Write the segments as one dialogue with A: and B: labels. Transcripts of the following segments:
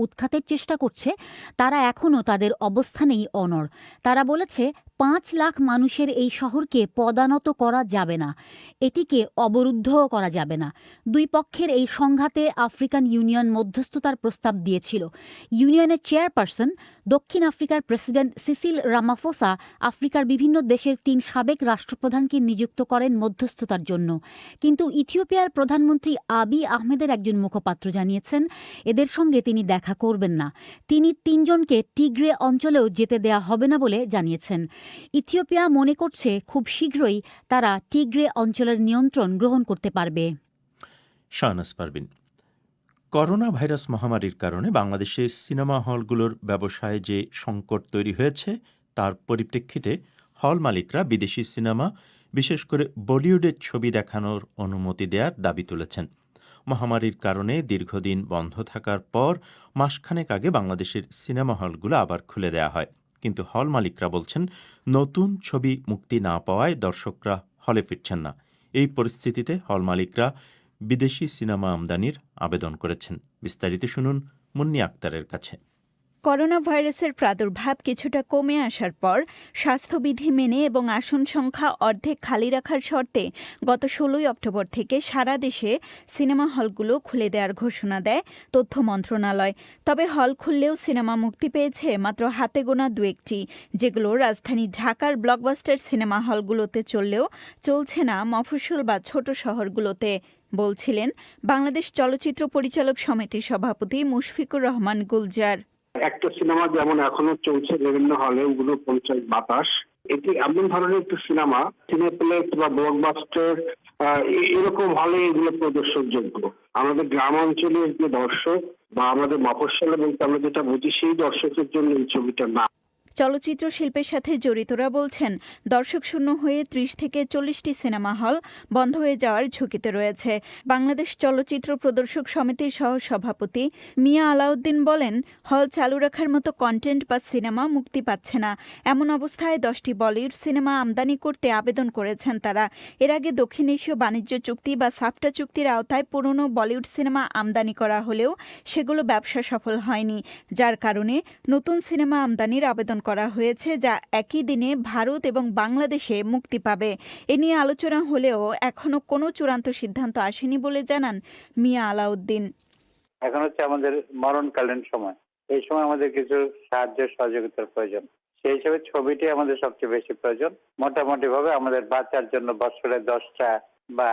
A: উৎখাতের চেষ্টা করছে, তারা এখনও তাদের অবস্থানেই অনড়। তারা বলেছে ৫ লাখ মানুষের এই শহরকে পদানত করা যাবে না, এটিকে অবরুদ্ধও করা যাবে না। দুই পক্ষের এই সংঘাতে আফ্রিকান ইউনিয়ন মধ্যস্থতার প্রস্তাব দিয়েছিল। ইউনিয়নের চেয়ারপারসন দক্ষিণ আফ্রিকার প্রেসিডেন্ট সিসিল রামাফোসা আফ্রিকার বিভিন্ন দেশের ৩ সাবেক রাষ্ট্রপ্রধানকে নিযুক্ত করেন মধ্যস্থতার জন্য। কিন্তু ইথিওপিয়ার প্রধানমন্ত্রী আবিই আহমেদের একজন মুখপাত্র জানিয়েছেন এদের সঙ্গে তিনি দেখা করবেন না। তিনি ৩ জনকে টিগ্রে অঞ্চলেও যেতে দেয়া হবে না বলে জানিয়েছেন। ইথিওপিয়া মনে করছে খুব শীঘ্রই তারা টিগ্রে অঞ্চলের নিয়ন্ত্রণ গ্রহণ করতে পারবে।
B: শাহনাজ পারভীন। করোনা ভাইরাস মহামারীর কারণে বাংলাদেশে সিনেমা হলগুলোর ব্যবসায় যে সংকট তৈরি হয়েছে তার পরিপ্রেক্ষিতে হল মালিকরা বিদেশি সিনেমা, বিশেষ করে বলিউডের ছবি দেখানোর অনুমতি দেওয়ার দাবি তুলেছেন। মহামারীর কারণে দীর্ঘদিন বন্ধ থাকার পর মাসখানেক আগে বাংলাদেশের সিনেমা হলগুলো আবার খুলে দেওয়া হয়। কিন্তু হল মালিকরা বলছেন নতুন ছবি মুক্তি না পাওয়ায় দর্শকরা হলে ফিরছেন না। এই পরিস্থিতিতে হল মালিকরা বিদেশি সিনেমা আমদানির আবেদন করেছেন। বিস্তারিত শুনুন মুন্নি আক্তারের কাছে।
C: করোনা ভাইরাসের প্রাদুর্ভাব কিছুটা কমে আসার পর স্বাস্থ্যবিধি মেনে এবং আসন সংখ্যা অর্ধেক খালি রাখার শর্তে গত ১৬ অক্টোবর থেকে সারা দেশে সিনেমা হলগুলো খুলে দেওয়ার ঘোষণা দেয় তথ্য মন্ত্রণালয়। তবে হল খুললেও সিনেমা মুক্তি পেয়েছে মাত্র হাতে গোনা দু-একটি, যেগুলো রাজধানী ঢাকার ব্লকবাস্টার সিনেমা হলগুলোতে চললেও চলছে না মফস্বল বা ছোট শহরগুলোতে, বলছিলেন বাংলাদেশ চলচ্চিত্র পরিচালক সমিতির সভাপতি মুশফিকুর রহমান গুলজার।
D: একটা সিনেমা যেমন এখনো চলছে বিভিন্ন হলে, ওগুলো ৫০ বাতাস, এটি এমন ধরনের একটু সিনেমা সিনেপ্লেক্স বা ব্লকবাস্টার এরকম হলে এগুলো প্রদর্শনযোগ্য। আমাদের গ্রাম অঞ্চলের যে দর্শক বা আমাদের মফস্বলে বলতে আমরা যেটা বুঝি সেই দর্শকের জন্য এই ছবিটা না।
C: চলচ্চিত্র শিল্পের সাথে জড়িতরা বলছেন দর্শক শূন্য হয়ে ৩০ থেকে ৪০টি সিনেমা হল বন্ধ হয়ে যাওয়ার ঝুঁকিতে রয়েছে। বাংলাদেশ চলচ্চিত্র প্রদর্শক সমিতির সহসভাপতি মিয়া আলাউদ্দিন বলেন, হল চালু রাখার মতো কন্টেন্ট বা সিনেমা মুক্তি পাচ্ছে না। এমন অবস্থায় 10টি বলিউড সিনেমা আমদানি করতে আবেদন করেছেন তারা। এর আগে দক্ষিণ এশীয় বাণিজ্য চুক্তি বা সাফটা চুক্তির আওতায় পুরনো বলিউড সিনেমা আমদানি করা হলেও সেগুলো ব্যবসা সফল হয়নি, যার কারণে নতুন সিনেমা আমদানির আবেদন করা হয়েছে, যা একই দিনে ভারত এবং বাংলাদেশে মুক্তি পাবে। এ নিয়ে আলোচনা হলেও এখনো কোনো চূড়ান্ত সিদ্ধান্ত আসেনি বলে জানান মিয়া আলাউদ্দিন।
E: এখন হচ্ছে আমাদের মরণকালীন সময়, এই সময় আমাদের কিছু সাহায্য সহযোগিতার প্রয়োজন। সেই হিসেবে ছবিটি আমাদের সবচেয়ে বেশি প্রয়োজন। মোটামুটি ভাবে আমাদের বাঁচার জন্য বছরে 10টা বা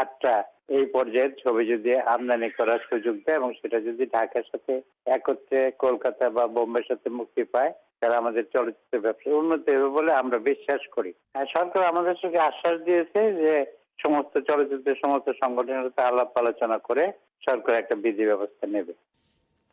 E: 8টা এই পর্যায়ের ছবি যদি আমদানি করার সুযোগ দেয় এবং সেটা যদি ঢাকার সাথে একত্রে কলকাতা বা বোম্বের সাথে মুক্তি পায়, তারা আমাদের চলচ্চিত্র ব্যবসায় উন্নতি হবে বলে আমরা বিশ্বাস করি। আর সরকার আমাদের সঙ্গে আশ্বাস দিয়েছে যে সমস্ত চলচ্চিত্রের সমস্ত সংগঠনের সাথে আলাপ আলোচনা করে সরকার একটা বিধি ব্যবস্থা নেবে।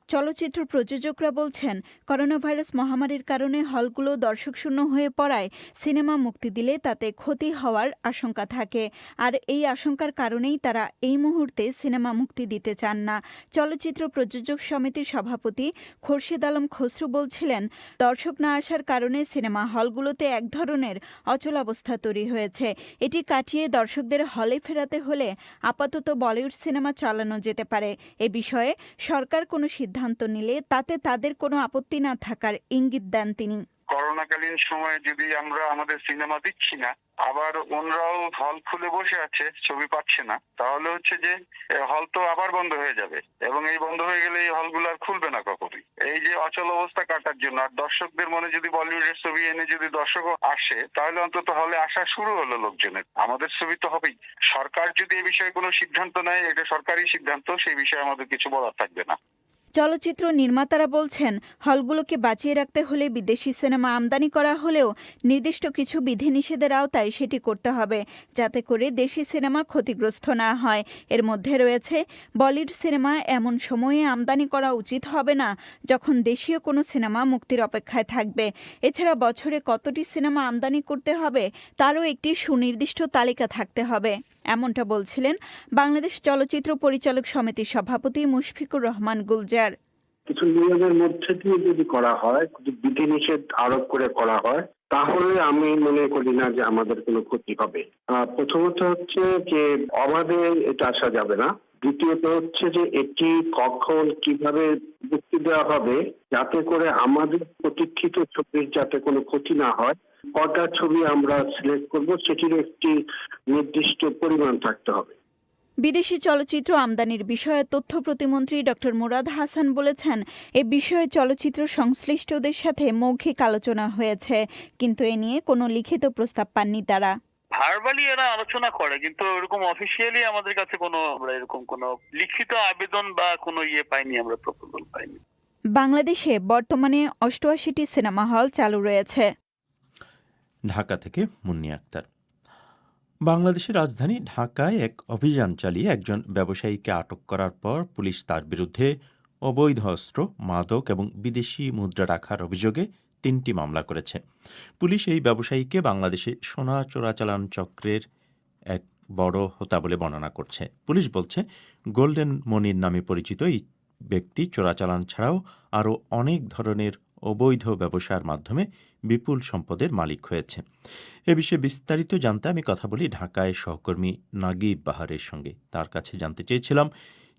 C: চলচ্চিত্র প্রযোজকরা বলছেন, করোনা ভাইরাস মহামারীর কারণে হলগুলো দর্শকশূন্য হয়ে পড়ায় সিনেমা মুক্তি দিলে তাতে ক্ষতি হওয়ার আশঙ্কা থাকে। আর এই আশঙ্কার কারণেই তারা এই মুহূর্তে সিনেমা মুক্তি দিতে চান না। চলচ্চিত্র প্রযোজক সমিতির সভাপতি খোরশেদ আলম খসরু বলছিলেন, দর্শক না আসার কারণে সিনেমা হলগুলোতে এক ধরনের অচলাবস্থা তৈরি হয়েছে। এটি কাটিয়ে দর্শকদের হলে ফেরাতে হলে আপাতত বলিউড সিনেমা চালানো যেতে পারে। এ বিষয়ে সরকার কোনো সিদ্ধান্ত নিলে তাতে তাদের কোনো আপত্তি না থাকার ইঙ্গিত দেন তিনি।
F: করোনাকালীন সময়ে যদি আমরা আমাদের সিনেমা দিচ্ছি না, আবার অন্যরাও হল খুলে বসে আছে, ছবি পাচ্ছে না, তাহলে হচ্ছে যে হল তো আবার বন্ধ হয়ে যাবে এবং এই বন্ধ হয়ে গেলে এই হলগুলো আর খুলবে না কখনোই। এই যে অচল অবস্থা কাটার জন্য আর দর্শকদের মনে যদি বলিউডের ছবি এনে যদি দর্শকও আসে, তাহলে অন্তত হলে আসা শুরু হলো লোকজনের। আমাদের ছবি তো হবেই। সরকার যদি এই বিষয়ে কোনো সিদ্ধান্ত নেয়, এটা সরকারি সিদ্ধান্ত, সেই বিষয়ে আমাদের কিছু বলার থাকবে না।
C: চলচ্চিত্র নির্মাতারা বলছেন, হলগুলোকে বাঁচিয়ে রাখতে হলে বিদেশি সিনেমা আমদানি করা হলেও নির্দিষ্ট কিছু বিধিনিষেধের আওতায় সেটি করতে হবে, যাতে করে দেশি সিনেমা ক্ষতিগ্রস্ত না হয়। এর মধ্যে রয়েছে, বলিউড সিনেমা এমন সময়ে আমদানি করা উচিত হবে না যখন দেশীয় কোনো সিনেমা মুক্তির অপেক্ষায় থাকবে। এছাড়া বছরে কতটি সিনেমা আমদানি করতে হবে তারও একটি সুনির্দিষ্ট তালিকা থাকতে হবে, এমনটা বলছিলেন বাংলাদেশ চলচ্চিত্র পরিচালক সমিতির সভাপতি মুশফিকুর রহমান গুলজার।
D: কিছু নিয়মের মধ্যে দিয়ে যদি করা হয়, যদি বিধিনিষেধ আরোপ করে করা হয়, তাহলে আমি মনে করি না যে আমাদের কোনো ক্ষতি হবে। প্রথমত হচ্ছে যে অবাধে এটা আসা যাবে না। দ্বিতীয়ত হচ্ছে যে এটি কখন কিভাবে মুক্তি দেওয়া হবে যাতে করে আমাদের প্রতীক্ষিত ছবির যাতে কোনো ক্ষতি না হয়। কটা ছবি আমরা সিলেক্ট করব সেটির একটি নির্দিষ্ট পরিমাণ থাকতে হবে।
C: বিদেশি চলচ্চিত্র আমদানির বিষয়ে তথ্য প্রতিমন্ত্রী ডক্টর মুরাদ হাসান বলেছেন, এ বিষয়ে চলচ্চিত্র সংশ্লিষ্টদের সাথে মৌখিক আলোচনা হয়েছে, কিন্তু এ নিয়ে কোনো লিখিত প্রস্তাব পাননি তারা।
G: ভার্বালি এরা আলোচনা করে, কিন্তু এরকম অফিসিয়ালি আমাদের কাছে কোনো আমরা এরকম কোনো লিখিত আবেদন বা কোনো পাইনি, আমরা প্রপোজাল পাইনি।
C: বাংলাদেশে বর্তমানে ৮৮টি সিনেমা হল চালু রয়েছে।
B: ঢাকা থেকে মুন্নি আক্তার। বাংলাদেশের রাজধানী ঢাকায় এক অভিযান চালিয়ে একজন ব্যবসায়ীকে আটক করার পর পুলিশ তার বিরুদ্ধে অবৈধ অস্ত্র, মাদক এবং বিদেশি মুদ্রা রাখার অভিযোগে ৩টি মামলা করেছে। পুলিশ এই ব্যবসায়ীকে বাংলাদেশে সোনা চোরাচালান চক্রের এক বড় হোতা বলে বর্ণনা করছে। পুলিশ বলছে, গোল্ডেন মনির নামে পরিচিত এই ব্যক্তি চোরাচালান ছাড়াও আরও অনেক ধরনের অবৈধ ব্যবসার মাধ্যমে বিপুল সম্পদের মালিক হয়েছে। এ বিষয়ে বিস্তারিত জানতে আমি কথা বলি ঢাকায় সহকর্মী নাগিব বাহারের সঙ্গে। তার কাছে জানতে চেয়েছিলাম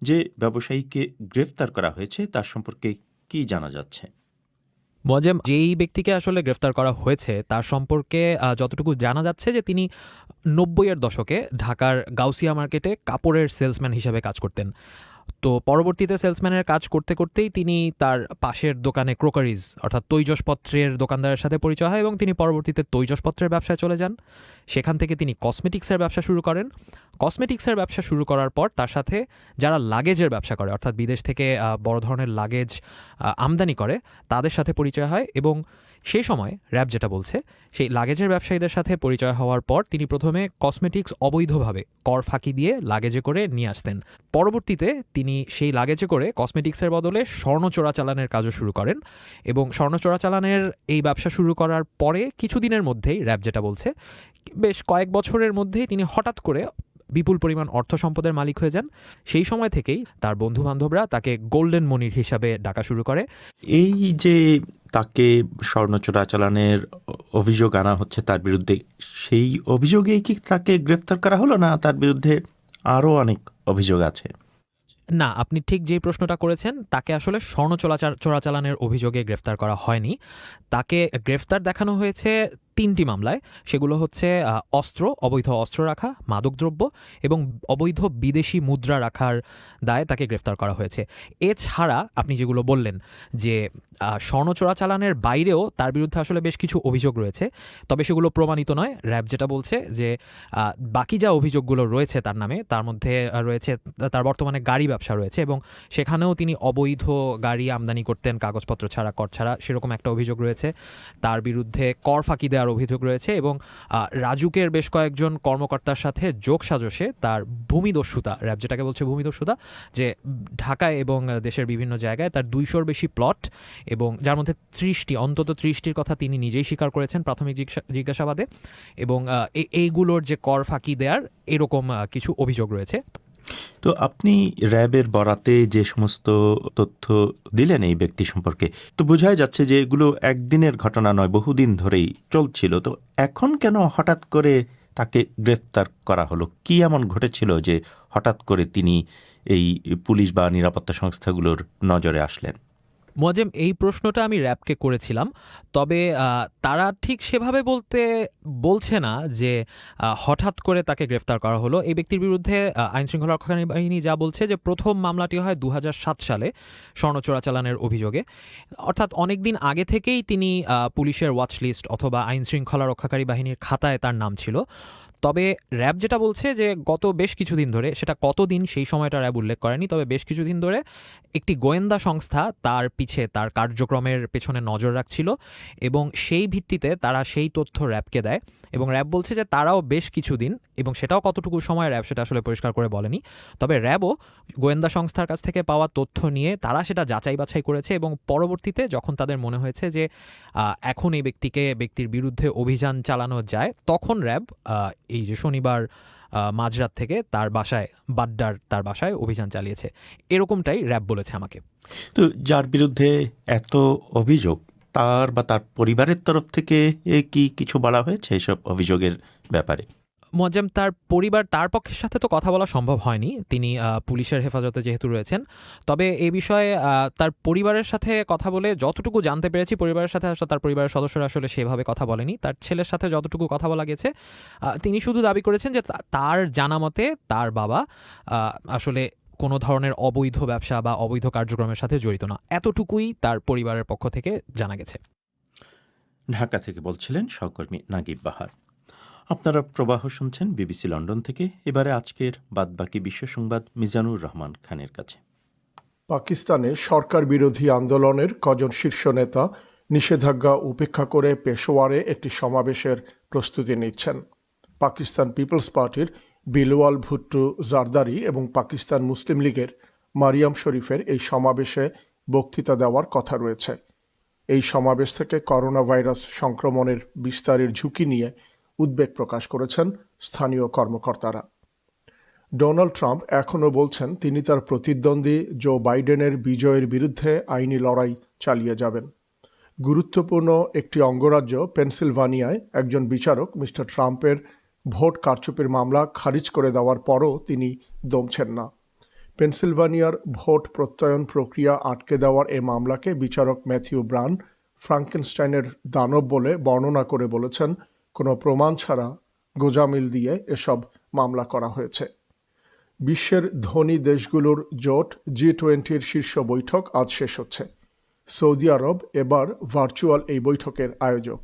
B: যে ব্যবসায়ীকে গ্রেফতার করা হয়েছে তার সম্পর্কে কি জানা যাচ্ছে।
H: মোয়াজ্জেম, যেই ব্যক্তিকে আসলে গ্রেফতার করা হয়েছে তার সম্পর্কে যতটুকু জানা যাচ্ছে যে তিনি ৯০-এর দশকে ঢাকার গাউসিয়া মার্কেটে কাপড়ের সেলসম্যান হিসেবে কাজ করতেন। তো পরবর্তীতে সেলসম্যানের কাজ করতে করতেই তিনি তার পাশের দোকানে ক্রোকারিজ অর্থাৎ তৈজসপত্রের দোকানদারের সাথে পরিচয় হয় এবং তিনি পরবর্তীতে তৈজসপত্রের ব্যবসায় চলে যান। সেখান থেকে তিনি কসমেটিক্সের ব্যবসা শুরু করেন। কসমেটিক্সের ব্যবসা শুরু করার পর তার সাথে যারা লাগেজের ব্যবসা করে, অর্থাৎ বিদেশ থেকে বড় ধরনের লাগেজ আমদানি করে, তাদের সাথে পরিচয় হয় এবং সেই সময় র্যাব যেটা বলছে, সেই লাগেজের ব্যবসায়ীদের সাথে পরিচয় হওয়ার পর তিনি প্রথমে কসমেটিক্স অবৈধভাবে কর ফাঁকি দিয়ে লাগেজে করে নিয়ে আসতেন। পরবর্তীতে তিনি সেই লাগেজে করে কসমেটিক্সের বদলে স্বর্ণ চোরাচালানের কাজও শুরু করেন এবং স্বর্ণ চোরাচালানের এই ব্যবসা শুরু করার পরে কিছুদিনের মধ্যেই র্যাব যেটা বলছে, বেশ কয়েক বছরের মধ্যেই তিনি হঠাৎ করে বিপুল পরিমাণ অর্থ সম্পদের মালিক হয়ে যান। সেই সময় থেকেই তার বন্ধুবান্ধবরা তাকে গোল্ডেন মনির হিসাবে ডাকা শুরু করে।
B: এই যে তাকে স্বর্ণ চোরাচালানের অভিযোগ আনা হচ্ছে তার বিরুদ্ধে, সেই অভিযোগেই কি তাকে গ্রেফতার করা হলো, না তার বিরুদ্ধে আরও অনেক অভিযোগ আছে?
H: না, আপনি ঠিক যে প্রশ্নটা করেছেন, তাকে আসলে স্বর্ণ চোরাচালানের অভিযোগে গ্রেফতার করা হয়নি। তাকে গ্রেফতার দেখানো হয়েছে 3টি মামলায়। সেগুলো হচ্ছে অস্ত্র, অবৈধ অস্ত্র রাখা, মাদকদ্রব্য এবং অবৈধ বিদেশি মুদ্রা রাখার দায়ে তাকে গ্রেফতার করা হয়েছে। এছাড়া আপনি যেগুলো বললেন যে স্বর্ণ চোরাচালানের বাইরেও তার বিরুদ্ধে আসলে বেশ কিছু অভিযোগ রয়েছে, তবে সেগুলো প্রমাণিত নয়। র্যাব যেটা বলছে যে বাকি যা অভিযোগগুলো রয়েছে তার নামে, তার মধ্যে রয়েছে তার বর্তমানে গাড়ি ব্যবসা রয়েছে এবং সেখানেও তিনি অবৈধ গাড়ি আমদানি করতেন কাগজপত্র ছাড়া, কর ছাড়া, সেরকম একটা অভিযোগ রয়েছে। তার বিরুদ্ধে কর ফাঁকি দেওয়ার অভিযোগ রয়েছে এবং রাজুকের বেশ কয়েকজন কর্মকর্তার সাথে যোগ সাজসে তার ভূমিদস্যুতা, র্যাব যেটাকে বলছে ভূমিদস্যুতা, যে ঢাকায় এবং দেশের বিভিন্ন জায়গায় তার 200-র বেশি প্লট এবং যার মধ্যে অন্তত 30টির কথা তিনি নিজেই স্বীকার করেছেন প্রাথমিক জিজ্ঞাসাবাদে, এবং এইগুলোর যে কর ফাঁকি দেওয়ার এরকম কিছু অভিযোগ রয়েছে।
B: তো আপনি র্যাবের বরাতে যে সমস্ত তথ্য দিলেন এই ব্যক্তি সম্পর্কে, তো বোঝাই যাচ্ছে যে এগুলো একদিনের ঘটনা নয়, বহুদিন ধরেই চলছিল। তো এখন কেন হঠাৎ করে তাকে গ্রেফতার করা হলো? কি এমন ঘটেছিল যে হঠাৎ করে তিনি এই পুলিশ বা নিরাপত্তা সংস্থাগুলোর নজরে আসলেন?
H: মোয়াজ্জেম, এই প্রশ্নটা আমি র্যাবকে করেছিলাম, তবে তারা ঠিক সেভাবে বলছে না যে হঠাৎ করে তাকে গ্রেফতার করা হলো। এই ব্যক্তির বিরুদ্ধে আইনশৃঙ্খলা রক্ষাকারী বাহিনী যা বলছে যে প্রথম মামলাটি হয় 2007 সালে স্বর্ণ চোরাচালানের অভিযোগে, অর্থাৎ অনেক দিন আগে থেকেই তিনি পুলিশের ওয়াচলিস্ট অথবা আইনশৃঙ্খলা রক্ষাকারী বাহিনীর খাতায় তার নাম ছিল। তবে র্যাব যেটা বলছে যে গত বেশ কিছুদিন ধরে, সেটা কতদিন সেই সময়টা র্যাব উল্লেখ করেনি, তবে বেশ কিছুদিন ধরে একটি গোয়েন্দা সংস্থা তার তার কার্যক্রমের পেছনে নজর রাখছিল এবং সেই ভিত্তিতে তারা সেই তথ্য র্যাবকে দেয় এবং র্যাব বলছে যে তারাও বেশ কিছুদিন, এবং সেটাও কতটুকু সময় র্যাব সেটা আসলে পরিষ্কার করে বলেনি, তবে র্যাবও গোয়েন্দা সংস্থার কাছ থেকে পাওয়া তথ্য নিয়ে তারা সেটা যাচাই বাছাই করেছে এবং পরবর্তীতে যখন তাদের মনে হয়েছে যে এখন এই ব্যক্তির বিরুদ্ধে অভিযান চালানো যায়, তখন র্যাব এই যে শনিবার মাঝরাত থেকে তার বাসায় অভিযান চালিয়েছে, এরকমটাই র্যাব বলেছে আমাকে।
B: তো যার বিরুদ্ধে এত অভিযোগ, তার বা তার পরিবারের তরফ থেকে কি কিছু বলা হয়েছে এসব অভিযোগের ব্যাপারে?
H: মোয়াজ্জেম তার পরিবার তার পক্ষের সাথে তো কথা বলা সম্ভব হয়নি, তিনি পুলিশের হেফাজতে যেহেতু রয়েছেন। তবে এই বিষয়ে তার পরিবারের সাথে কথা বলে যতটুকু জানতে পেরেছি, পরিবারের সাথে আসলে তার পরিবারের সদস্যরা আসলে সেভাবে কথা বলেনি। তার ছেলের সাথে যতটুকু কথা বলা গেছে, তিনি শুধু দাবি করেছেন যে তার জানা মতে তার বাবা আসলে কোনো ধরনের অবৈধ ব্যবসা বা অবৈধ কার্যক্রমের সাথে জড়িত না, এতটুকুই তার পরিবারের পক্ষ থেকে জানা গেছে।
B: ঢাকা থেকে বলছিলেন সহকর্মী নাগিব বাহার। আপনারা প্রবাহ শুনছেন বিবিসি লন্ডন থেকে। এবারে আজকের বাদবাকি বিশ্ব সংবাদ মিজানুর রহমান খানের কাছে।
I: পাকিস্তানে সরকার বিরোধী আন্দোলনের কজন শীর্ষ নেতা নিষেধাজ্ঞা উপেক্ষা করে পেশোয়ারে একটি সমাবেশের প্রস্তুতি নিচ্ছেন। পাকিস্তান পিপলস পার্টির বিলওয়াল ভুট্টো জারদারি এবং পাকিস্তান মুসলিম লীগের মারিয়াম শরীফের এই সমাবেশে বক্তৃতা দেওয়ার কথা রয়েছে। এই সমাবেশ থেকে করোনা ভাইরাস সংক্রমণের বিস্তারের ঝুঁকি নিয়ে উদ্বেগ প্রকাশ করেছেন স্থানীয় কর্মকর্তারা। ডোনাল্ড ট্রাম্প এখনও বলছেন তিনি তার প্রতিদ্বন্দ্বী জো বাইডেনের বিজয়ের বিরুদ্ধে আইনি লড়াই চালিয়ে যাবেন। গুরুত্বপূর্ণ একটি অঙ্গরাজ্য পেনসিলভানিয়ায় একজন বিচারক মিস্টার ট্রাম্পের ভোট কারচুপির মামলা খারিজ করে দেওয়ার পরও তিনি দমছেন না। পেনসিলভানিয়ার ভোট প্রত্যয়ন প্রক্রিয়া আটকে দেওয়ার এ মামলাকে বিচারক ম্যাথিউ ব্রান ফ্রাঙ্কেনস্টাইনের দানব বলে বর্ণনা করে বলেছেন, কোনো প্রমাণ ছাড়া গোজামিল দিয়ে এসব মামলা করা হয়েছে। বিশ্বের ধনী দেশগুলোর জোট G20-র শীর্ষ বৈঠক আজ শেষ হচ্ছে। সৌদি আরব এবার ভার্চুয়াল এই বৈঠকের আয়োজক।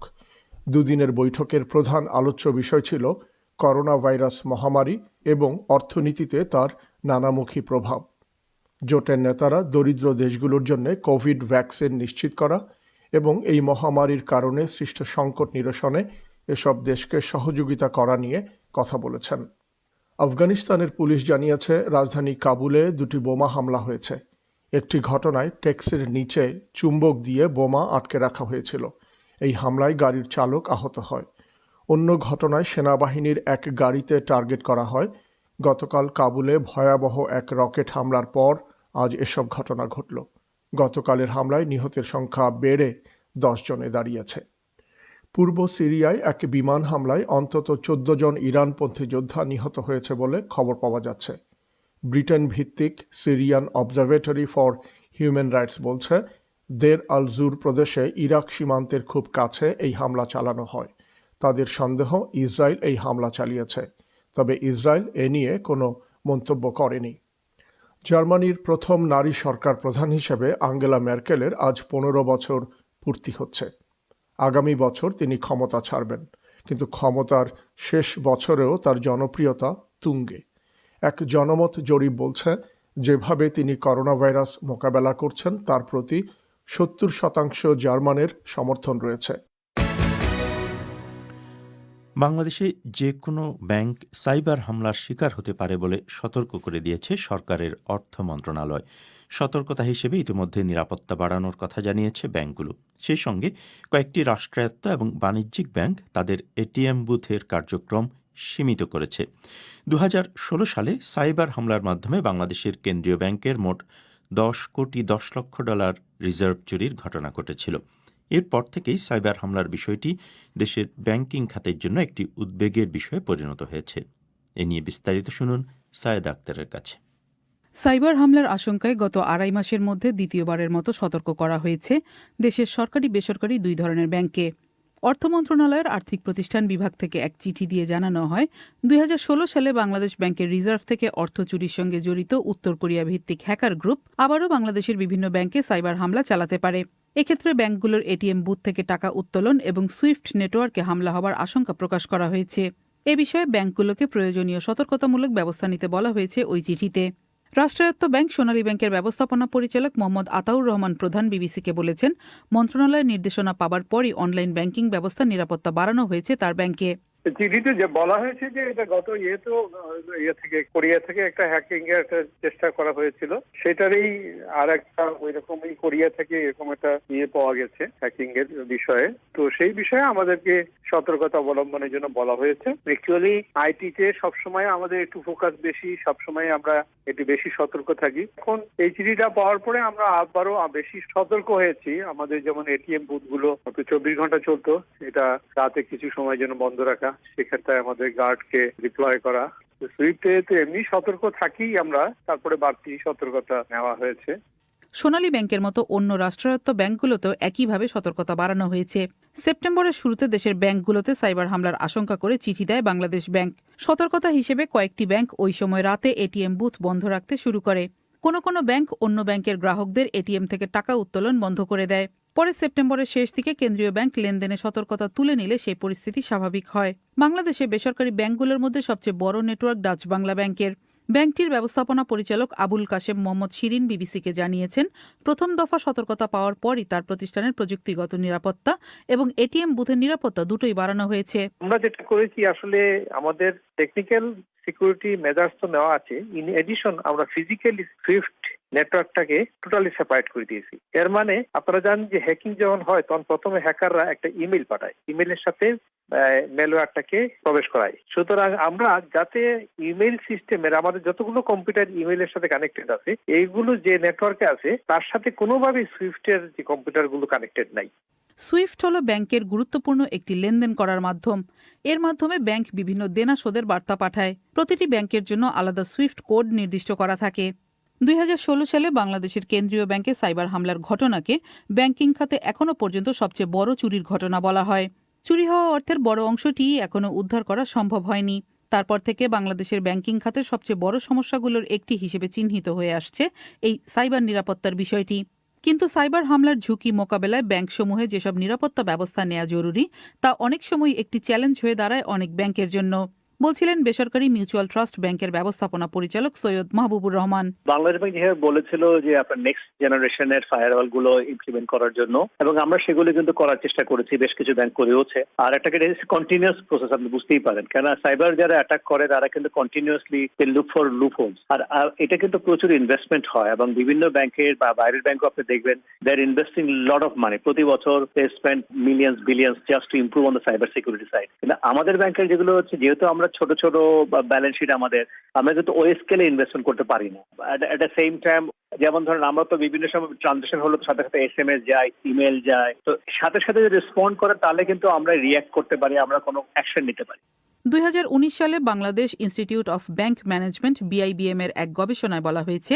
I: দুদিনের বৈঠকের প্রধান আলোচ্য বিষয় ছিল করোনা ভাইরাস মহামারী এবং অর্থনীতিতে তার নানামুখী প্রভাব। জোটের নেতারা দরিদ্র দেশগুলোর জন্য কোভিড ভ্যাকসিন নিশ্চিত করা এবং এই মহামারীর কারণে সৃষ্ট সংকট নিরসনে এসব দেশকে সহযোগিতা করা নিয়ে কথা বলেছেন। আফগানিস্তানের পুলিশ জানিয়েছে রাজধানী কাবুলে দুটি বোমা হামলা হয়েছে। একটি ঘটনায় ট্যাক্সির নিচে চুম্বক দিয়ে বোমা আটকে রাখা হয়েছিল। এই হামলায় গাড়ির চালক আহত হয়। অন্য ঘটনায় সেনাবাহিনীর এক গাড়িতে টার্গেট করা হয়। গতকাল কাবুলে ভয়াবহ এক রকেট হামলার পর আজ এসব ঘটনা ঘটল। গতকালের হামলায় নিহতের সংখ্যা বেড়ে 10 জনে দাঁড়িয়েছে। পূর্ব সিরিয়ায় এক বিমান হামলায় অন্তত 14 জন ইরানপন্থী যোদ্ধা নিহত হয়েছে বলে খবর পাওয়া যাচ্ছে। ব্রিটেন ভিত্তিক Syrian observatory for human rights বলছে, দের আল জুর প্রদেশে ইরাক সীমান্তের খুব কাছে এই হামলা চালানো হয়। তাদের সন্দেহ ইসরায়েল এই হামলা চালিয়েছে, তবে ইসরায়েল এ নিয়ে কোনো মন্তব্য করেনি। জার্মানির প্রথম নারী সরকার প্রধান হিসেবে আঙ্গেলা ম্যার্কেলের আজ 15 বছর পূর্তি হচ্ছে। আগামী বছর তিনি ক্ষমতা ছাড়বেন, কিন্তু ক্ষমতার শেষ বছরেও তার জনপ্রিয়তা তুঙ্গে। এক জনমত জরিপ বলছে, যেভাবে তিনি করোনা ভাইরাস মোকাবেলা করছেন তার প্রতি 70% জার্মানের সমর্থন রয়েছে।
B: বাংলাদেশে যে কোনো ব্যাংক সাইবার হামলার শিকার হতে পারে বলে সতর্ক করে দিয়েছে সরকারের অর্থ মন্ত্রণালয়। সতর্কতা হিসেবে ইতিমধ্যে নিরাপত্তা বাড়ানোর কথা জানিয়েছে ব্যাংকগুলো। সেই সঙ্গে কয়েকটি রাষ্ট্রায়ত্ত এবং বাণিজ্যিক ব্যাংক তাদের এটিএম বুথের কার্যক্রম সীমিত করেছে। 2016 সালে সাইবার হামলার মাধ্যমে বাংলাদেশের কেন্দ্রীয় ব্যাংকের মোট $10,10,00,000 রিজার্ভ চুরির ঘটনা ঘটেছিল। এরপর থেকেই সাইবার হামলার বিষয়টি দেশের ব্যাংকিং খাতের জন্য একটি উদ্বেগের বিষয়ে পরিণত হয়েছে। এ নিয়ে বিস্তারিত শুনুন সায়েদ আক্তারের কাছে।
J: সাইবার হামলার আশঙ্কায় গত 2.5 মাসের মধ্যে দ্বিতীয়বারের মতো সতর্ক করা হয়েছে দেশের সরকারি বেসরকারি 2 ধরনের ব্যাংককে। অর্থ মন্ত্রণালয়ের আর্থিক প্রতিষ্ঠান বিভাগ থেকে এক চিঠি দিয়ে জানানো হয়, 2016 সালে বাংলাদেশ ব্যাংকের রিজার্ভ থেকে অর্থ চুরির সঙ্গে জড়িত উত্তর কোরিয়া ভিত্তিক হ্যাকার গ্রুপ আবারও বাংলাদেশের বিভিন্ন ব্যাংকে সাইবার হামলা চালাতে পারে। এক্ষেত্রে ব্যাংকগুলোর এটিএম বুথ থেকে টাকা উত্তোলন এবং সুইফট নেটওয়ার্কে হামলা হওয়ার আশঙ্কা প্রকাশ করা হয়েছে। এ বিষয়ে ব্যাংকগুলোকে প্রয়োজনীয় সতর্কতামূলক ব্যবস্থা নিতে বলা হয়েছে ওই চিঠিতে। রাষ্ট্রায়ত্ত ব্যাংক সোনালী ব্যাংকের ব্যবস্থাপনা পরিচালক মোহাম্মদ আতাউর রহমান প্রধান বিবিসিকে বলেছেন, মন্ত্রণালয়ের নির্দেশনা পাবার পরই অনলাইন ব্যাংকিং ব্যবস্থার নিরাপত্তা বাড়ানো হয়েছে তার ব্যাংকে।
K: চিঠিতে যে বলা হয়েছে যে এটা গত কোরিয়া থেকে একটা হ্যাকিং এর একটা চেষ্টা করা হয়েছিল, সেটারই আর একটা ওই রকমই কোরিয়া থেকে এরকম একটা পাওয়া গেছে হ্যাকিং এর বিষয়ে। তো সেই বিষয়ে আমাদেরকে সতর্কতা অবলম্বনের জন্য বলা হয়েছে। অ্যাকচুয়ালি আইটিতে সবসময় আমাদের একটু ফোকাস বেশি, সবসময় আমরা একটু বেশি সতর্ক থাকি। এখন এই চিঠিটা পাওয়ার পরে আমরা আবারও বেশি সতর্ক হয়েছি। আমাদের যেমন এটিএম বুথগুলো 24 ঘন্টা চলতো, এটা রাতে কিছু সময় যেন বন্ধ রাখা। রাখা, সেক্ষেত্রে আমাদের গার্ডকে ডিপ্লয় করা। সুইফটে তো এমনি সতর্ক থাকি আমরা, তারপরে বাড়তি সতর্কতা নেওয়া হয়েছে।
J: সোনালী ব্যাংকের মতো অন্য রাষ্ট্রায়ত্ত ব্যাংকগুলোতেও একইভাবে সতর্কতা বাড়ানো হয়েছে। সেপ্টেম্বরের শুরুতে দেশের ব্যাংকগুলোতে সাইবার হামলার আশঙ্কা করে চিঠি দেয় বাংলাদেশ ব্যাংক। সতর্কতা হিসেবে কয়েকটি ব্যাংক ওই সময় রাতে এটিএম বুথ বন্ধ রাখতে শুরু করে। কোনো ব্যাংক অন্য ব্যাংকের গ্রাহকদের এটিএম থেকে টাকা উত্তোলন বন্ধ করে দেয়। পরে সেপ্টেম্বরের শেষ দিকে কেন্দ্রীয় ব্যাংক লেনদেনে সতর্কতা তুলে নিলে সেই পরিস্থিতি স্বাভাবিক হয়। বাংলাদেশে বেসরকারি ব্যাংকগুলোর মধ্যে সবচেয়ে বড় নেটওয়ার্ক ডাচ বাংলা ব্যাংকের। ব্যাংকটির ব্যবস্থাপনা পরিচালক আবুল কাশেম মোহাম্মদ শিরিন বিবিসিকে জানিয়েছেন, প্রথম দফা সতর্কতা পাওয়ার পরই তার প্রতিষ্ঠানের প্রযুক্তিগত নিরাপত্তা এবং এটিএম বুথের নিরাপত্তা দুটোই বাড়ানো হয়েছে।
K: আমরা যেটা করেছি, আসলে আমাদের টেকনিক্যাল সিকিউরিটি মেজার্স তো নেওয়া আছে, ইন এডিশন আমরা ফিজিক্যালি সুইফট নেটওয়ার্কটাকে টোটালি সেপারেট করে দিয়েছি। এর মানে আপনারা জানেন যে হ্যাকিং যখন হয় তখন প্রথমে হ্যাকাররা একটা ইমেল পাঠায়, ইমেলের সাথে ম্যালওয়্যারটাকে প্রবেশ করায়। সুতরাং আমরা যাতে ইমেল সিস্টেমের আমাদের যতগুলো কম্পিউটার ইমেলের সাথে কানেক্টেড আছে, এইগুলো যে নেটওয়ার্কে আছে তার সাথে কোনোভাবেই সুইফটের যে কম্পিউটারগুলো কানেক্টেড নাই।
J: সুইফট হল ব্যাংকের গুরুত্বপূর্ণ একটি লেনদেন করার মাধ্যম। এর মাধ্যমে ব্যাংক বিভিন্ন দেনা শোধের বার্তা পাঠায়। প্রতিটি ব্যাংকের জন্য আলাদা সুইফট কোড নির্দিষ্ট করা থাকে। 2016 সালে বাংলাদেশের কেন্দ্রীয় ব্যাংকে সাইবার হামলার ঘটনাকে ব্যাংকিং খাতে এখনও পর্যন্ত সবচেয়ে বড় চুরির ঘটনা বলা হয়। চুরি হওয়া অর্থের বড় অংশটি এখনও উদ্ধার করা সম্ভব হয়নি। তারপর থেকে বাংলাদেশের ব্যাংকিং খাতের সবচেয়ে বড় সমস্যাগুলোর একটি হিসেবে চিহ্নিত হয়ে আসছে এই সাইবার নিরাপত্তার বিষয়টি। কিন্তু সাইবার হামলার ঝুঁকি মোকাবেলায় ব্যাংকসমূহে যেসব নিরাপত্তা ব্যবস্থা নেওয়া জরুরি তা অনেক সময় একটি চ্যালেঞ্জ হয়ে দাঁড়ায় অনেক ব্যাংকের জন্য, বলছিলেন বেসরকারি মিউচুয়াল ট্রাস্ট ব্যাংকের ব্যবস্থাপনা পরিচালক সৈয়দ মাহবুবুর রহমান।
L: বাংলাদেশ ব্যাংক যেভাবে বলেছিল যে আপনার নেক্সট জেনারেশনের ফায়ারওয়াল গুলো ইমপ্লিমেন্ট করার জন্য, এবং আমরা সেগুলো কিন্তু করার চেষ্টা করেছি, বেশ কিছু ব্যাংক করেওছে। আর একটা কন্টিনিউয়াস প্রসেস, আপনি বুঝতেই পারেন, কেন সাইবার যারা অ্যাটাক করে তারা কিন্তু continuously look for loopholes. আর এটা কিন্তু প্রচুর ইনভেস্টমেন্ট হয়, এবং বিভিন্ন ব্যাংকের বা বাইরের ব্যাংকও আপনি দেখবেন দে আর ইনভেস্টিং লট অফ মানি। প্রতি বছর they spend millions billions just to improve on the cyber security side. কিন্তু আমাদের ব্যাংকের যেগুলো হচ্ছে, যেহেতু আমরা ছোট ছোট ব্যালেন্স শিট আমাদের, আমরা কিন্তু ওই স্কেলে ইনভেস্টমেন্ট করতে পারি না। এট দ্য সেম টাইম, যেমন ধরেন আমরা তো বিভিন্ন সময় ট্রানজাকশন হলো সাথে সাথে SMS যায়, ইমেল যায়, তো সাথে সাথে যদি রেসপন্ড করে তাহলে কিন্তু আমরা রিঅ্যাক্ট করতে পারি, আমরা কোনো অ্যাকশন নিতে পারি।
J: 2019 সালে Bangladesh institute of bank management BIBM এর এক গবেষণায় বলা হয়েছে,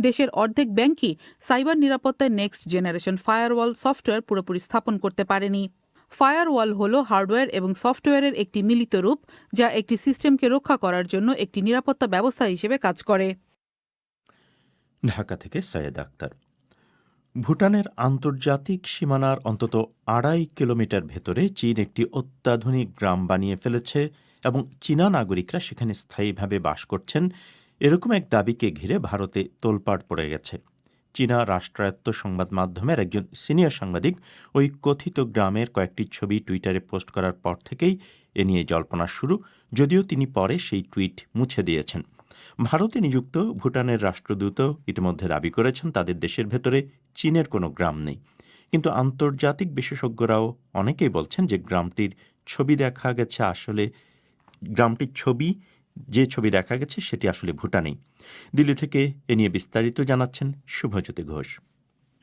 J: দেশের অর্ধেক ব্যাংকই সাইবার নিরাপত্তায় নেক্সট জেনারেশন ফায়ারওয়াল সফটওয়্যার পুরোপুরি স্থাপন করতে পারেনি। ফায়ারওয়াল হল হার্ডওয়্যার এবং সফটওয়্যারের একটি মিলিত রূপ, যা একটি সিস্টেমকে রক্ষা করার জন্য একটি নিরাপত্তা ব্যবস্থা হিসেবে কাজ করে।
B: ঢাকা থেকে সৈয়দ আক্তার। ভুটানের আন্তর্জাতিক সীমানার অন্তত 2.5 কিলোমিটার ভেতরে চীন একটি অত্যাধুনিক গ্রাম বানিয়ে ফেলেছে এবং চীনা নাগরিকরা সেখানে স্থায়ীভাবে বাস করছেন, এরকম এক দাবিকে ঘিরে ভারতে তোলপাড় পড়ে গেছে। চীনা রাষ্ট্রায়ত্ত সংবাদ মাধ্যমের একজন সিনিয়র সাংবাদিক ওই কথিত গ্রামের কয়েকটি ছবি টুইটারে পোস্ট করার পর থেকেই এ নিয়ে জল্পনা শুরু, যদিও তিনি পরে সেই টুইট মুছে দিয়েছেন। ভারতে নিযুক্ত ভুটানের রাষ্ট্রদূত ইতিমধ্যে দাবি করেছেন তাদের দেশের ভেতরে চীনের কোনো গ্রাম নেই। কিন্তু আন্তর্জাতিক বিশেষজ্ঞরাও অনেকেই বলছেন যে গ্রামটির ছবি দেখা গেছে, আসলে গ্রামটির যে ছবি দেখা গেছে সেটি আসলে ভুটানেই। দিল্লি থেকে এ নিয়ে বিস্তারিত জানাচ্ছেন শুভজ্যোতি ঘোষ।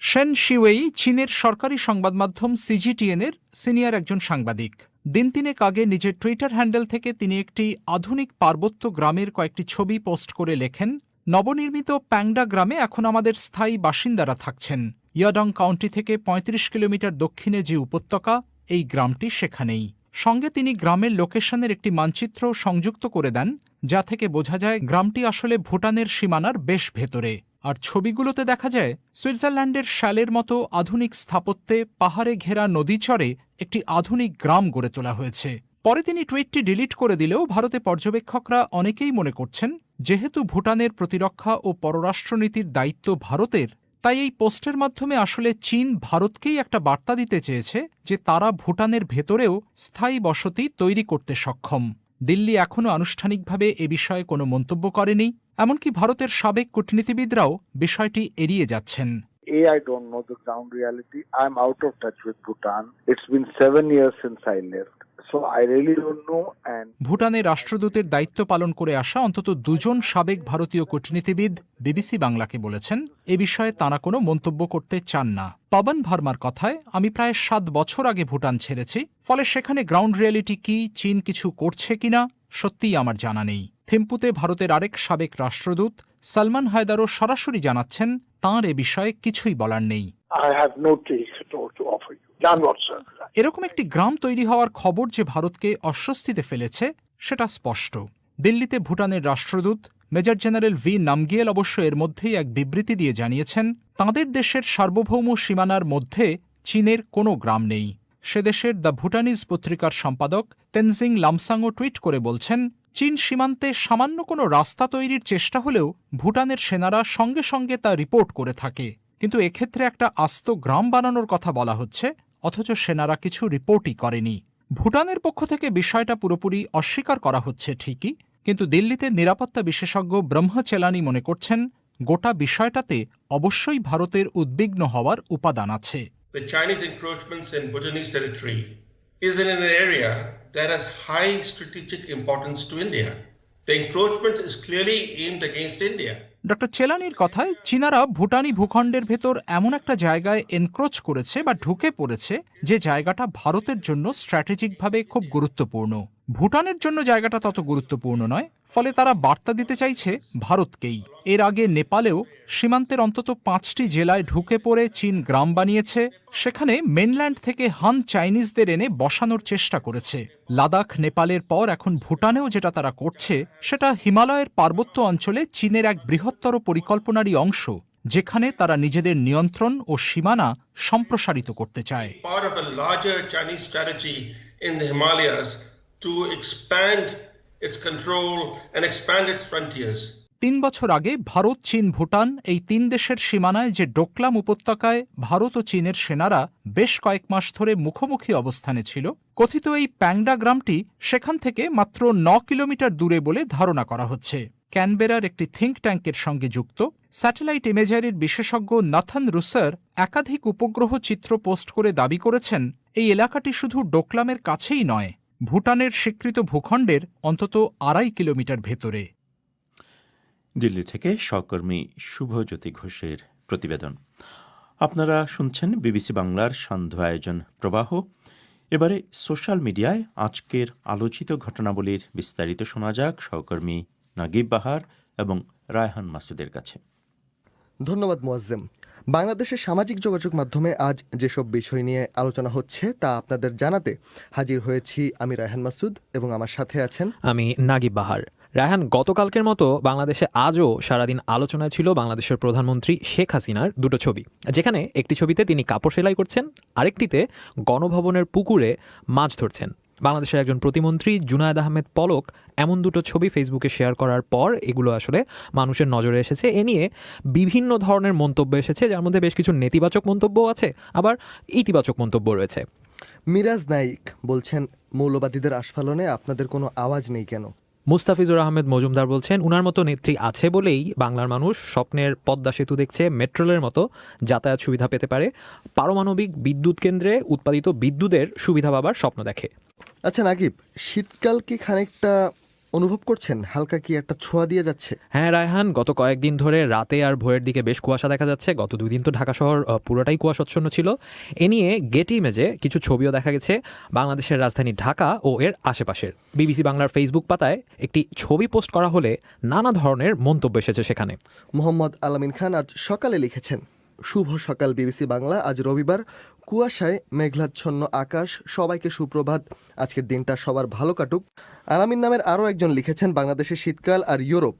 M: শেন শিওয়েই চীনের সরকারি সংবাদ মাধ্যম CGTN-এর সিনিয়র একজন সাংবাদিক। দিন তিনেক আগে নিজের টুইটার হ্যান্ডেল থেকে তিনি একটি আধুনিক পার্বত্য গ্রামের কয়েকটি ছবি পোস্ট করে লেখেন, নবনির্মিত প্যাংডা গ্রামে এখন আমাদের স্থায়ী বাসিন্দারা থাকছেন। ইয়াডং কাউন্টি থেকে 35 কিলোমিটার দক্ষিণে যে উপত্যকা, এই গ্রামটি সেখানেই। সঙ্গে তিনি গ্রামের লোকেশনের একটি মানচিত্র সংযুক্ত করে দেন, যা থেকে বোঝা যায় গ্রামটি আসলে ভুটানের সীমানার বেশ ভেতরে। আর ছবিগুলোতে দেখা যায় সুইজারল্যান্ডের শ্যালের মতো আধুনিক স্থাপত্যে পাহাড়ে ঘেরা নদীচরে একটি আধুনিক গ্রাম গড়ে তোলা হয়েছে। পরে তিনি টুইটটি ডিলিট করে দিলেও ভারতে পর্যবেক্ষকরা অনেকেই মনে করছেন, যেহেতু ভুটানের প্রতিরক্ষা ও পররাষ্ট্রনীতির দায়িত্ব ভারতের, তাই এই পোস্টের মাধ্যমে আসলে চীন ভারতকেই একটা বার্তা দিতে চেয়েছে যে তারা ভুটানের ভেতরেও স্থায়ী বসতি তৈরি করতে সক্ষম। দিল্লি এখনও আনুষ্ঠানিকভাবে এ বিষয়ে কোনো মন্তব্য করেনি, এমনকি ভারতের সাবেক কূটনীতিবিদরাও বিষয়টি এড়িয়ে যাচ্ছেন।
N: I don't know the ground reality. I'm out of touch with Bhutan. It's been 7 years since I left. So I really don't know. And
M: ভুটানের রাষ্ট্রদূতের দায়িত্ব পালন করে আসা অন্তত দুজন সাবেক ভারতীয় কূটনীতিবিদ বিবিসি বাংলাকে বলেছেন এ বিষয়ে তাঁরা কোনো মন্তব্য করতে চান না। পবন ভার্মার কথায়, আমি প্রায় 7 বছর আগে ভুটান ছেড়েছি, ফলে সেখানে গ্রাউন্ড রিয়েলিটি কি, চীন কিছু করছে কিনা সত্যিই আমার জানা নেই। থিম্পুতে ভারতের আরেক সাবেক রাষ্ট্রদূত সালমান হায়দারও সরাসরি জানাচ্ছেন তাঁর এ বিষয়ে কিছুই বলার নেই।
N: I have no case to offer you. None whatsoever.
M: এরকম একটি গ্রাম তৈরি হওয়ার খবর যে ভারতকে অস্বস্তিতে ফেলেছে সেটা স্পষ্ট। দিল্লিতে ভুটানের রাষ্ট্রদূত মেজর জেনারেল ভি নামগিয়েল অবশ্য এর মধ্যেই এক বিবৃতি দিয়ে জানিয়েছেন তাঁদের দেশের সার্বভৌম সীমানার মধ্যে চীনের কোনো গ্রাম নেই। সে দেশের দ্য ভুটানিজ পত্রিকার সম্পাদক তেনজিং লামসাংও টুইট করে বলছেন, চীন সীমান্তে সামান্য কোনো রাস্তা তৈরির চেষ্টা হলেও ভুটানের সেনারা সঙ্গে সঙ্গে তা রিপোর্ট করে থাকে। কিন্তু এক্ষেত্রে একটা আস্ত গ্রাম বানানোর কথা বলা হচ্ছে, অথচ সেনারা কিছু রিপোর্টই করেনি। ভুটানের পক্ষ থেকে বিষয়টা পুরোপুরি অস্বীকার করা হচ্ছে ঠিকই, কিন্তু দিল্লিতে নিরাপত্তা বিশেষজ্ঞ ব্রহ্ম চেলানি মনে করছেন গোটা বিষয়টাতে অবশ্যই ভারতের উদ্বিগ্ন হওয়ার উপাদান আছে।
O: The Chinese encroachments in Bhutanese territory is in an area that has high strategic importance to India. The encroachment is clearly aimed against India.
M: Doctor চেলানির কথায়, চীনারা ভুটানি ভূখণ্ডের ভেতর এমন একটা জায়গায় এনক্রোচ করেছে বা ঢুকে পড়েছে যে জায়গাটা ভারতের জন্য স্ট্র্যাটেজিকভাবে খুব গুরুত্বপূর্ণ। ভুটানের জন্য জায়গাটা তত গুরুত্বপূর্ণ নয়, ফলে তারা বার্তা দিতে চাইছে ভারতকেই। এর আগে নেপালেও সীমান্তের অন্তত 5টি জেলায় ঢুকে পড়ে চীন গ্রাম বানিয়েছে, সেখানে মেনল্যান্ড থেকে হান চাইনিজদের এনে বসানোর চেষ্টা করেছে। লাদাখ নেপালের পর এখন ভুটানেও যেটা তারা করছে সেটা হিমালয়ের পার্বত্য অঞ্চলে চীনের এক বৃহত্তর পরিকল্পনারই অংশ, যেখানে তারা নিজেদের নিয়ন্ত্রণ ও সীমানা সম্প্রসারিত করতে চায়।
O: Part of a larger Chinese strategy in the Himalayas to expand its control and expand its frontiers.
M: 3 বছর আগে ভারত, চীন, ভুটান এই 3 দেশের সীমানায় যে ডোকলাম উপত্যকায় ভারত ও চীনের সেনারা বেশ কয়েক মাস ধরে মুখোমুখি অবস্থানে ছিল, কথিত এই প্যাংডা গ্রামটি সেখান থেকে মাত্র 9 কিলোমিটার দূরে বলে ধারণা করা হচ্ছে। ক্যানবেরার একটি থিঙ্ক ট্যাঙ্কের সঙ্গে যুক্ত স্যাটেলাইট ইমেজারির বিশেষজ্ঞ নাথান রুসার একাধিক উপগ্রহ চিত্র পোস্ট করে দাবি করেছেন এই এলাকাটি শুধু ডোকলামের কাছেই নয়, ভুটানের স্বীকৃত ভূখণ্ডের অন্তত 2.5 কিলোমিটার ভেতরে।
B: দিল্লি থেকে সহকর্মী শুভজ্যোতি ঘোষের প্রতিবেদন। আপনারা শুনছেন বিবিসি বাংলার সান্ধ্য আয়োজন প্রবাহ। এবারে সোশ্যাল মিডিয়ায় আজকের আলোচিত ঘটনাবলীর বিস্তারিত শোনা যাক সহকর্মী নাগিব বাহার এবং রায়হান মাসুদের কাছে।
P: ধন্যবাদ মুয়াজ্জেম। বাংলাদেশের সামাজিক যোগাযোগ মাধ্যমে আজ যেসব বিষয় নিয়ে আলোচনা হচ্ছে তা আপনাদের জানাতে হাজির হয়েছি আমি রায়হান মাসুদ এবং আমার সাথে আছেন
H: আমি নাগিব বাহার। রায়হান, গতকালকের মতো বাংলাদেশে আজও সারাদিন আলোচনায় ছিল বাংলাদেশের প্রধানমন্ত্রী শেখ হাসিনার দুটো ছবি, যেখানে একটি ছবিতে তিনি কাপড় সেলাই করছেন, আরেকটিতে গণভবনের পুকুরে মাছ ধরছেন। বাংলাদেশের একজন প্রতিমন্ত্রী জুনায়েদ আহমেদ পলক এমন দুটো ছবি ফেসবুকে শেয়ার করার পর এগুলো আসলে মানুষের নজরে এসেছে। এ নিয়ে বিভিন্ন ধরনের মন্তব্য এসেছে, যার মধ্যে বেশ কিছু নেতিবাচক মন্তব্য আছে, আবার ইতিবাচক মন্তব্য রয়েছে।
P: মিরাজ নাইক বলছেন, মৌলবাদীদের আস্ফালনে আপনাদের কোনো আওয়াজ নেই কেন?
H: মুস্তাফিজুর আহমেদ মজুমদার বলছেন, উনার মতো নেত্রী আছে বলেই বাংলার মানুষ স্বপ্নের পদ্মা সেতু দেখছে, মেট্রোলের মতো যাতায়াত সুবিধা পেতে পারে, পারমাণবিক বিদ্যুৎ কেন্দ্রে উৎপাদিত বিদ্যুতের সুবিধা পাবার স্বপ্ন দেখে।
P: আচ্ছা নাগিব, শীতকাল কি খানিকটা অনুভব করছেন? হালকা কি একটা ছোঁয়া দিয়ে যাচ্ছে?
H: হ্যাঁ রায়হান, গত কয়েকদিন ধরে রাতে আর ভোরের দিকে বেশ কুয়াশা দেখা যাচ্ছে। গত 2 দিন তো ঢাকা শহর পুরোটাই কুয়াশাচ্ছন্ন ছিল। এ নিয়ে গেটি ইমেজে কিছু ছবিও দেখা গেছে বাংলাদেশের রাজধানী ঢাকা ও এর আশেপাশের। বিবিসি বাংলার ফেসবুক পাতায় একটি ছবি পোস্ট করা হলে নানা ধরনের মন্তব্য এসেছে সেখানে।
P: মোহাম্মদ আলামিন খান আজ সকালে লিখেছেন, শুভ সকাল বিবিসি বাংলা, আজ রবিবার, কুয়াশায় মেঘলাচ্ছন্ন আকাশ, সবাইকে সুপ্রভাত, আজকের দিনটা সবার ভালো কাটুক। আলামিন নামের আরও একজন লিখেছেন, বাংলাদেশের শীতকাল আর ইউরোপ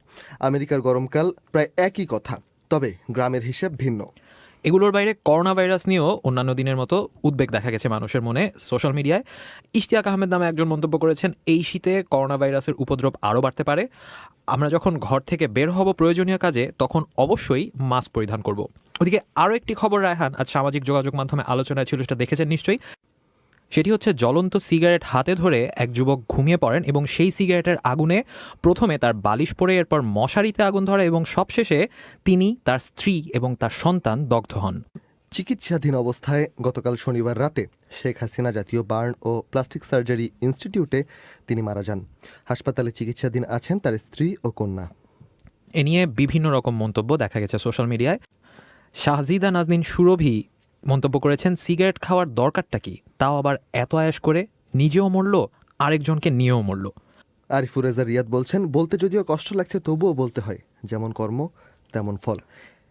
P: আমেরিকার গরমকাল প্রায় একই কথা, তবে গ্রামের হিসেব ভিন্ন।
H: এগুলোর বাইরে করোনা ভাইরাস নিয়েও অন্যান্য দিনের মতো উদ্বেগ দেখা গেছে মানুষের মনে সোশ্যাল মিডিয়ায়। ইশতিয়াক আহমেদ নামে একজন মন্তব্য করেছেন, এই শীতে করোনা ভাইরাসের উপদ্রব আরও বাড়তে পারে, আমরা যখন ঘর থেকে বের হব প্রয়োজনীয় কাজে তখন অবশ্যই মাস্ক পরিধান করব। ওদিকে আরও একটি খবর রায়হান আজ সামাজিক যোগাযোগ মাধ্যমে আলোচনায় ছিল, সেটা দেখেছেন নিশ্চয়ই। সেটি হচ্ছে জ্বলন্ত সিগারেট হাতে ধরে এক যুবক ঘুমিয়ে পড়েন এবং সেই সিগারেটের আগুনে প্রথমে তার বালিশ পড়ে, এরপর মশারিতে আগুন ধরে এবং সবশেষে তিনি, তার স্ত্রী এবং তার সন্তান দগ্ধ হন।
P: চিকিৎসাধীন অবস্থায় গতকাল শনিবার রাতে শেখ হাসিনা জাতীয় বার্ন ও প্লাস্টিক সার্জারি ইনস্টিটিউটে তিনি মারা যান। হাসপাতালে চিকিৎসাধীন আছেন তার স্ত্রী ও কন্যা।
H: এ নিয়ে বিভিন্ন রকম মন্তব্য দেখা গেছে সোশ্যাল মিডিয়ায়। শাহজিদা নাজনীন সুরভি মন্তব্য করেছেন, সিগারেট খাওয়ার দরকারটা কি, তাও আবার এত আয়াস করে, নিজেও মরল আরেকজনকে নিয়েও মরল।
P: আরিফুর রেজা রিয়াদ বলছেন, বলতে যদিও কষ্ট লাগছে তবুও বলতে হয়, যেমন কর্ম তেমন ফল।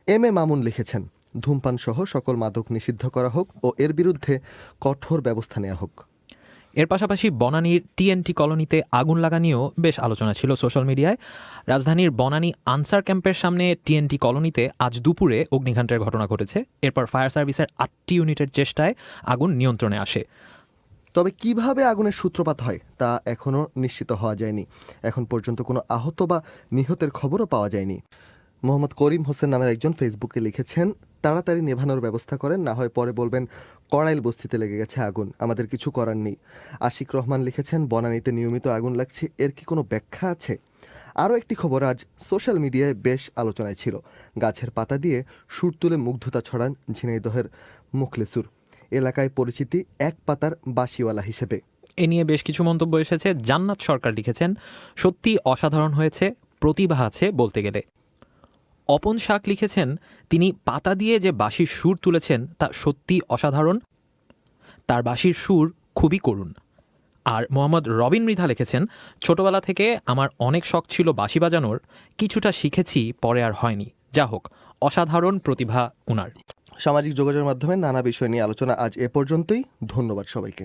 P: এম এ মামুন লিখেছেন, ধূমপান সহ সকল মাদক নিষিদ্ধ করা হোক ও এর বিরুদ্ধে কঠোর ব্যবস্থা নেওয়া হোক।
H: এর পাশাপাশি বনানীর টিএনটি কলোনিতে আগুন লাগা নিয়েও বেশ আলোচনা ছিল সোশ্যাল মিডিয়ায়। রাজধানীর বনানী আনসার ক্যাম্পের সামনে টিএনটি কলোনিতে আজ দুপুরে অগ্নিকাণ্ডের ঘটনা ঘটেছে। এরপর ফায়ার সার্ভিসের 8টি ইউনিটের চেষ্টায় আগুন নিয়ন্ত্রণে আসে।
P: তবে কিভাবে আগুনের সূত্রপাত হয় তা এখনও নিশ্চিত হওয়া যায়নি। এখন পর্যন্ত কোনো আহত বা নিহতের খবরও পাওয়া যায়নি। মোহাম্মদ করিম হোসেন নামের একজন ফেসবুকে লিখেছেন, তাড়াতাড়ি নেভানোর ব্যবস্থা করেন, না হয় পরে বলবেন কড়াইল বস্তিতে লেগে গেছে আগুন, আমাদের কিছু করার নেই। আশিক রহমান লিখেছেন, বনানীতে নিয়মিত আগুন লাগছে, এর কি কোনো ব্যাখ্যা আছে? আরও একটি খবর আজ সোশ্যাল মিডিয়ায় বেশ আলোচনায় ছিল। গাছের পাতা দিয়ে সুর তুলে মুগ্ধতা ছড়ান ঝিনাইদহের মুখলেসুর। এলাকায় পরিচিতি এক পাতার বাঁশিওয়ালা হিসেবে।
H: এ নিয়ে বেশ কিছু মন্তব্য এসেছে। জান্নাত সরকার লিখেছেন, সত্যি অসাধারণ হয়েছে, প্রতিভা আছে বলতে গেলে। অপন শাক লিখেছেন, তিনি পাতা দিয়ে যে বাঁশির সুর তুলেছেন তা সত্যি অসাধারণ, তার বাঁশির সুর খুবই করুণ। আর মোহাম্মদ রবিন মৃধা লিখেছেন, ছোটবেলা থেকে আমার অনেক শখ ছিল বাঁশি বাজানোর, কিছুটা শিখেছি, পরে আর হয়নি। যা হোক, অসাধারণ প্রতিভা উনার।
P: সামাজিক যোগাযোগের মাধ্যমে নানা বিষয় নিয়ে আলোচনা আজ এ পর্যন্তই। ধন্যবাদ সবাইকে।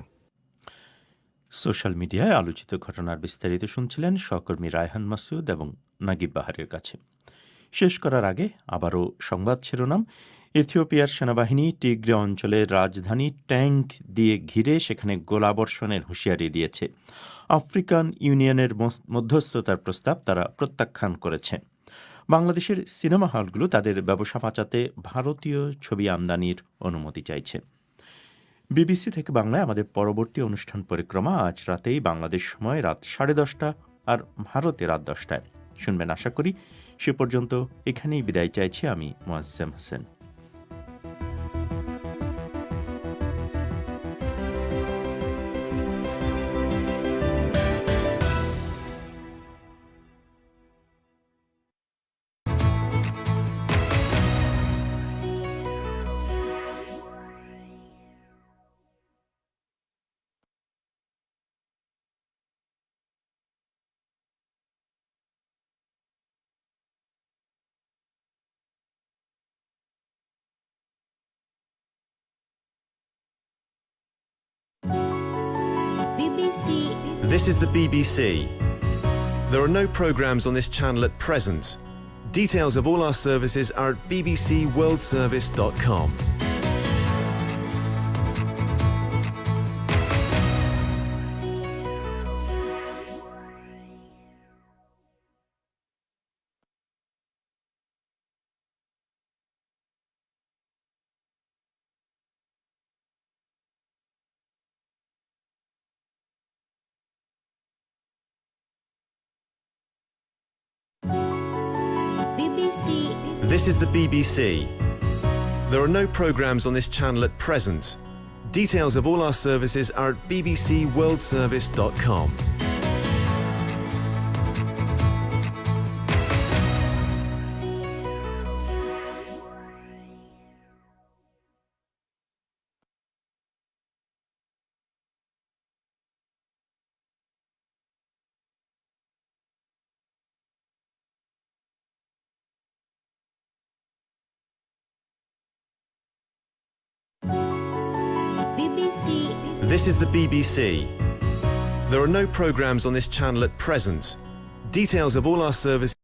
B: সোশ্যাল মিডিয়ায় আলোচিত ঘটনার বিস্তারিত শুনছিলেন সহকর্মী রায়হান মাসুদ এবং নাগিব বাহারের কাছে। শেষ করার আগে আবারও সংবাদ শিরোনাম। ইথিওপিয়ার সেনাবাহিনী টিগ্রে অঞ্চলের রাজধানী ট্যাঙ্ক দিয়ে ঘিরে সেখানে গোলাবর্ষণের হুঁশিয়ারি দিয়েছে। আফ্রিকান ইউনিয়নের মধ্যস্থতার প্রস্তাব তারা প্রত্যাখ্যান করেছে। বাংলাদেশের সিনেমা হলগুলো তাদের ব্যবসা বাঁচাতে ভারতীয় ছবি আমদানির অনুমতি চাইছে। বিবিসি থেকে বাংলায় আমাদের পরবর্তী অনুষ্ঠান পরিক্রমা আজ রাতেই, বাংলাদেশ সময় রাত 10:30 আর ভারতে রাত 10টায় শুনবেন আশা করি। সে পর্যন্ত এখানেই বিদায় চাইছি আমি, Moazzem Hossain.
Q: This is the BBC. There are no programmes on this channel at present. Details of all our services are at bbcworldservice.com. This is the BBC. There are no programmes on this channel at present. Details of all our services are at bbcworldservice.com. This is the BBC. There are no programmes on this channel at present. Details of all our services